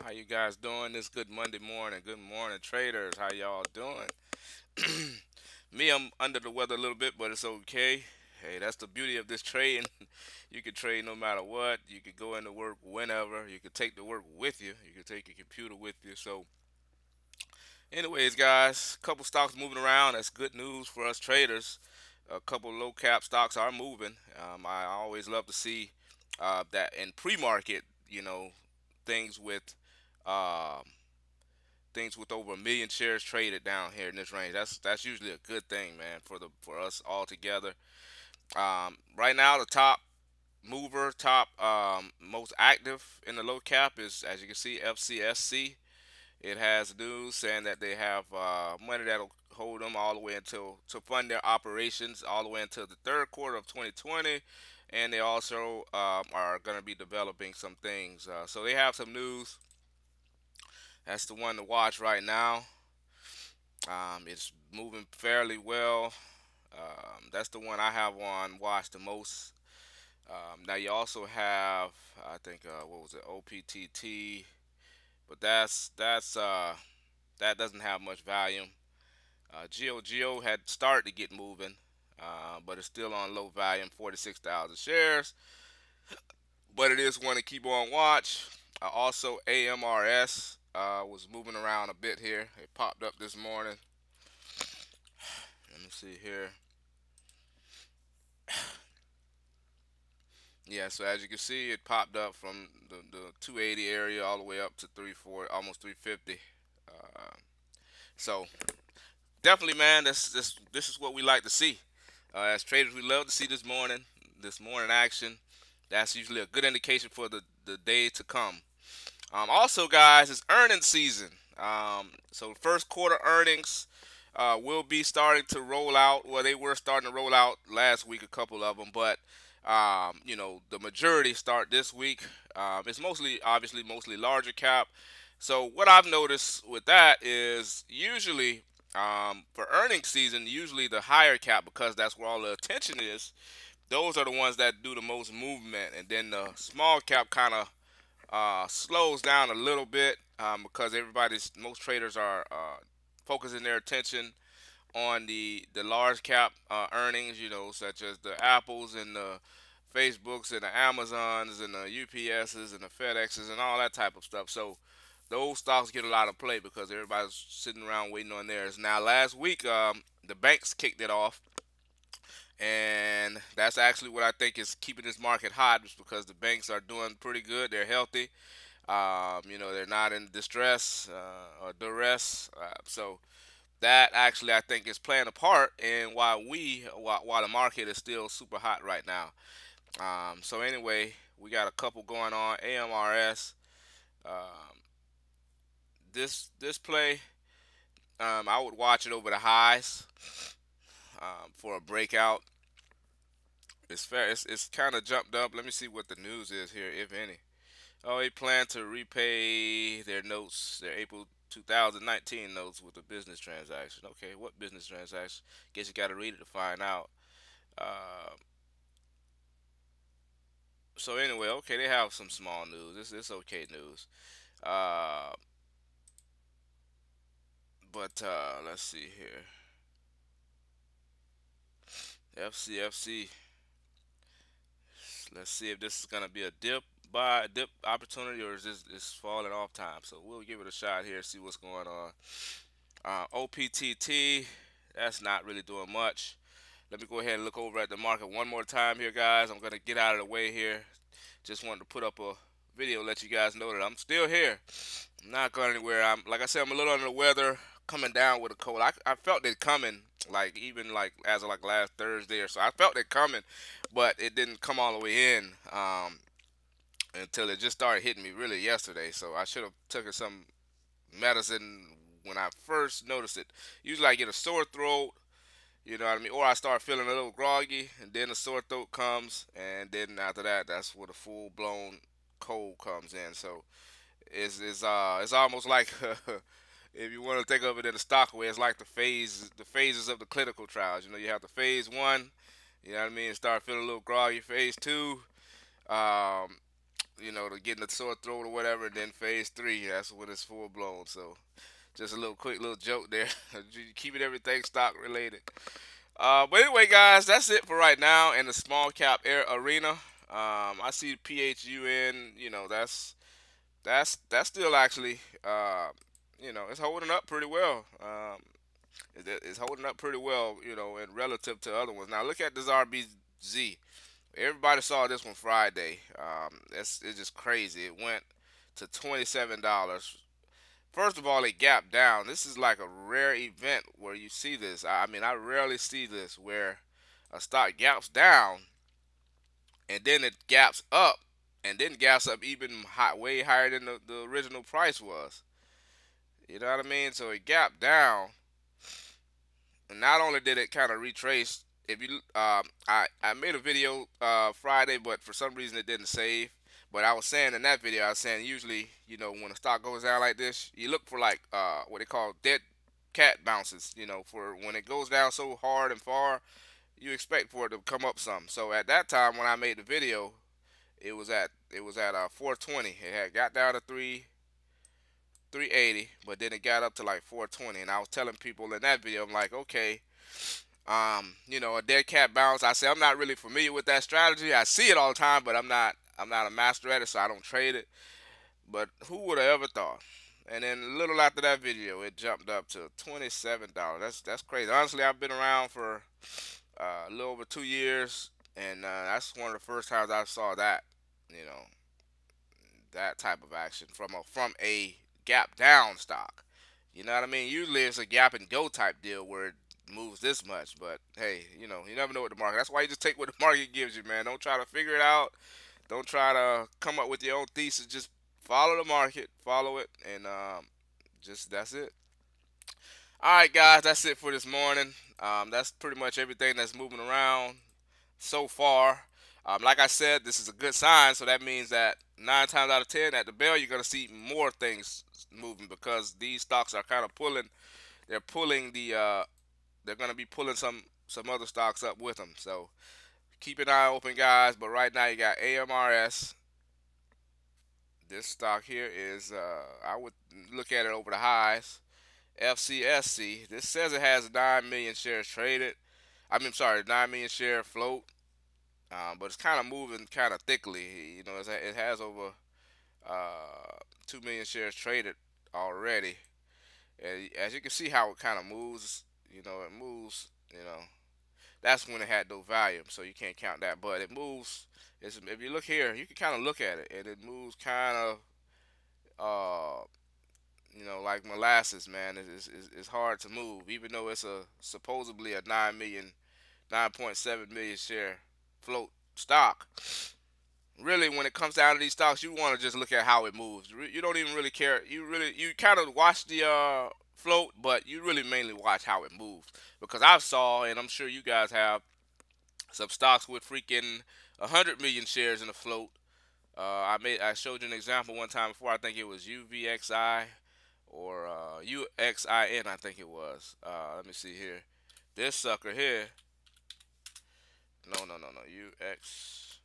How you guys doing this good Monday morning? Good morning, traders. How y'all doing? Me, I'm under the weather a little bit, but it's okay. Hey, that's the beauty of this trading. You can trade no matter what. You can go into work whenever. You can take the work with you. You can take your computer with you. So, anyways, guys, couple stocks moving around. That's good news for us traders. A couple low cap stocks are moving. I always love to see that in pre-market. Things with um, things with over 1 million shares traded down here in this range. That's usually a good thing, man, for us all together. Right now, the top mover, top most active in the low cap is, as you can see, FCSC. It has news saying that they have money that'll hold them all the way until to fund their operations all the way until the third quarter of 2020, and they also are going to be developing some things. So they have some news. That's the one to watch right now. It's moving fairly well. That's the one I have on watch the most. Now you also have, I think, what was it, OPTT, but that doesn't have much volume. GeoGeo had started to get moving, but it's still on low volume, 46,000 shares. But it is one to keep on watch. Also, AMRS was moving around a bit here. It popped up this morning. Let me see here. Yeah, so as you can see, it popped up from the 280 area all the way up to 340, almost 350. So definitely, man, this is what we like to see. As traders, we love to see this morning action. That's usually a good indication for the day to come. Also, guys, it's earnings season. So first quarter earnings will be starting to roll out. Well, they were starting to roll out last week, a couple of them, but the majority start this week. It's obviously, mostly larger cap. So what I've noticed with that is usually for earnings season, usually the higher cap, because that's where all the attention is. Those are the ones that do the most movement, and then the small cap kind of slows down a little bit because most traders are focusing their attention on the large cap earnings, such as the Apples and the Facebooks and the Amazons and the UPSs and the FedExes and all that type of stuff. So those stocks get a lot of play because everybody's sitting around waiting on theirs. Now, last week, the banks kicked it off, and that's actually what I think is keeping this market hot, is because the banks are doing pretty good. They're healthy. They're not in distress or duress. So that actually, I think, is playing a part in why the market is still super hot right now. So anyway, we got a couple going on. AMRS. Um, this play, I would watch it over the highs for a breakout. It's fair. It's kind of jumped up. Let me see what the news is here, if any. Oh, they plan to repay their notes, their April 2019 notes, with a business transaction. Okay, what business transaction? Guess you got to read it to find out. Uh, so anyway, okay, they have some small news. It's okay news. Uh, but let's see here. FCFC. Let's see if this is gonna be a dip opportunity, or is this falling off time. So we'll give it a shot here, see what's going on. OPTT, that's not really doing much. Let me go ahead and look over at the market one more time here, guys. I'm gonna get out of the way here. Just wanted to put up a video, let you guys know that I'm still here. I'm not going anywhere. Like I said, I'm a little under the weather, coming down with a cold. I felt it coming, like even like as of like last Thursday or so. I felt it coming, but it didn't come all the way in until it just started hitting me really yesterday. So I should have taken some medicine when I first noticed it. Usually I get a sore throat, you know what I mean, or I start feeling a little groggy, and then the sore throat comes, and then after that, that's where the full blown cold comes in. So it's almost like if you want to think of it in a stock way, it's like the phases of the clinical trials. You have the phase one, you know what I mean, start feeling a little groggy. Phase two, um, to getting a sore throat or whatever. And then phase three, that's when it's full blown. So just a little quick little joke there. Keeping everything stock related. But anyway, guys, that's it for right now in the small cap air arena. I see PHUN. That's still actually, it's holding up pretty well. It's holding up pretty well, and relative to other ones. Now look at this RBZ. Everybody saw this one Friday. It's just crazy. It went to $27. First of all, it gapped down. This is like a rare event where you see this. I mean, I rarely see this where a stock gaps down and then it gaps up and then gaps up even way higher than the original price was. You know what I mean? So it gapped down, and not only did it kind of retrace. If you, I made a video Friday, but for some reason it didn't save. But I was saying in that video, I was saying usually, when a stock goes down like this, you look for like what they call dead cat bounces. For when it goes down so hard and far, you expect for it to come up some. So at that time when I made the video, it was at 420. It had got down to 380, but then it got up to like 420. And I was telling people in that video, I'm like, okay, a dead cat bounce. I say I'm not really familiar with that strategy. I see it all the time, but I'm not a master at it, so I don't trade it. But who would have ever thought? And then a little after that video, it jumped up to $27. That's crazy. Honestly, I've been around for a little over 2 years, and that's one of the first times I saw that. You know, that type of action from a gap down stock. You know what I mean? Usually it's a gap and go type deal where it moves this much, but hey, you never know what the market. That's why you just take what the market gives you, man. Don't try to figure it out. Don't try to come up with your own thesis. Just follow the market, follow it, and just that's it. All right, guys, that's it for this morning. That's pretty much everything that's moving around so far. Like I said, this is a good sign, so that means that 9 times out of 10 at the bell, you're gonna see more things moving because these stocks are kind of pulling. They're pulling they're gonna be pulling some other stocks up with them. So keep an eye open, guys. But right now, you got AMRS. This stock here is I would look at it over the highs. FCSC. This says it has 9 million shares traded. I mean, sorry, 9 million share float. But it's kind of moving kind of thickly. It has over 2 million shares traded already. And as you can see how it kind of moves, it moves, that's when it had no volume, so you can't count that. But it moves. If you look here, you can kind of look at it, and it moves kind of, like molasses, man. It's hard to move, even though it's a supposedly a 9.7 million share float stock. Really, when it comes down to these stocks, you want to just look at how it moves. You don't even really care. You kind of watch the float, but you really mainly watch how it moves. Because I saw, and I'm sure you guys have, some stocks with freaking 100 million shares in the float. I showed you an example one time before. I think it was UVXI or UXIN. I think it was. Let me see here. This sucker here. No. UX.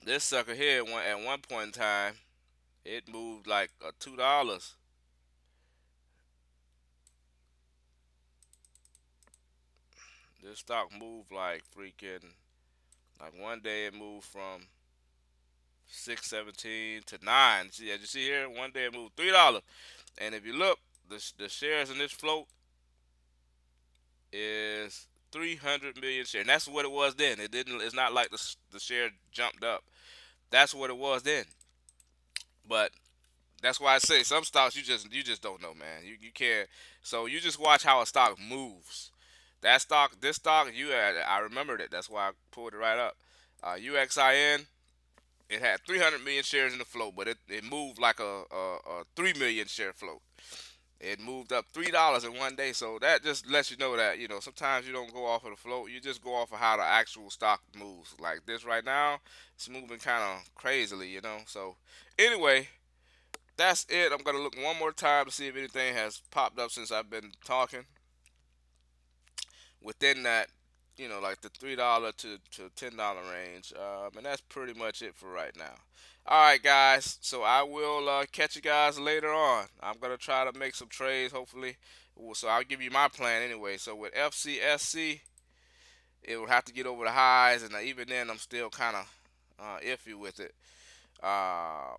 This sucker here, at one point in time, it moved like $2. This stock moved like freaking, like one day it moved from 6.17 to 9. See, as you see here, one day it moved $3. And if you look, the shares in this float is 300 million shares. And that's what it was then. It didn't. It's not like the share jumped up. That's what it was then. But that's why I say some stocks you just don't know, man. You can't. So you just watch how a stock moves. This stock, I remembered it. That's why I pulled it right up. UXIN, it had 300 million shares in the float, but it moved like a 3 million share float. It moved up $3 in one day, so that just lets you know that sometimes you don't go off of the float. You just go off of how the actual stock moves. Like this right now, it's moving kind of crazily. So anyway, that's it. I'm gonna look one more time to see if anything has popped up since I've been talking. Within that like the $3 to $10 range. And that's pretty much it for right now. All right, guys. So I will catch you guys later on. I'm gonna try to make some trades, hopefully. So I'll give you my plan anyway. So with FCSC, it will have to get over the highs, and even then, I'm still kind of iffy with it. Uh,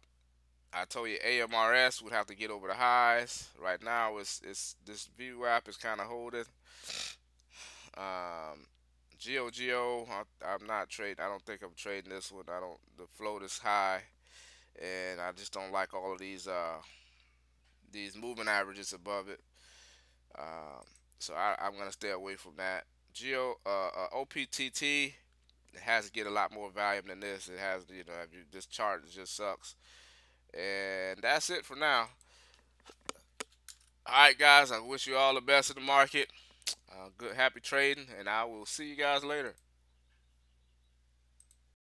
I told you AMRS would have to get over the highs. Right now, it's this VWAP is kind of holding. Um, GOGO, I'm not trading. I don't think I'm trading this one. I don't. The float is high, and I just don't like all of these moving averages above it. Um, so I'm gonna stay away from that. OPTT, it has to get a lot more volume than this. It has, this chart just sucks. And that's it for now. All right, guys. I wish you all the best in the market. Good, happy trading, and I will see you guys later.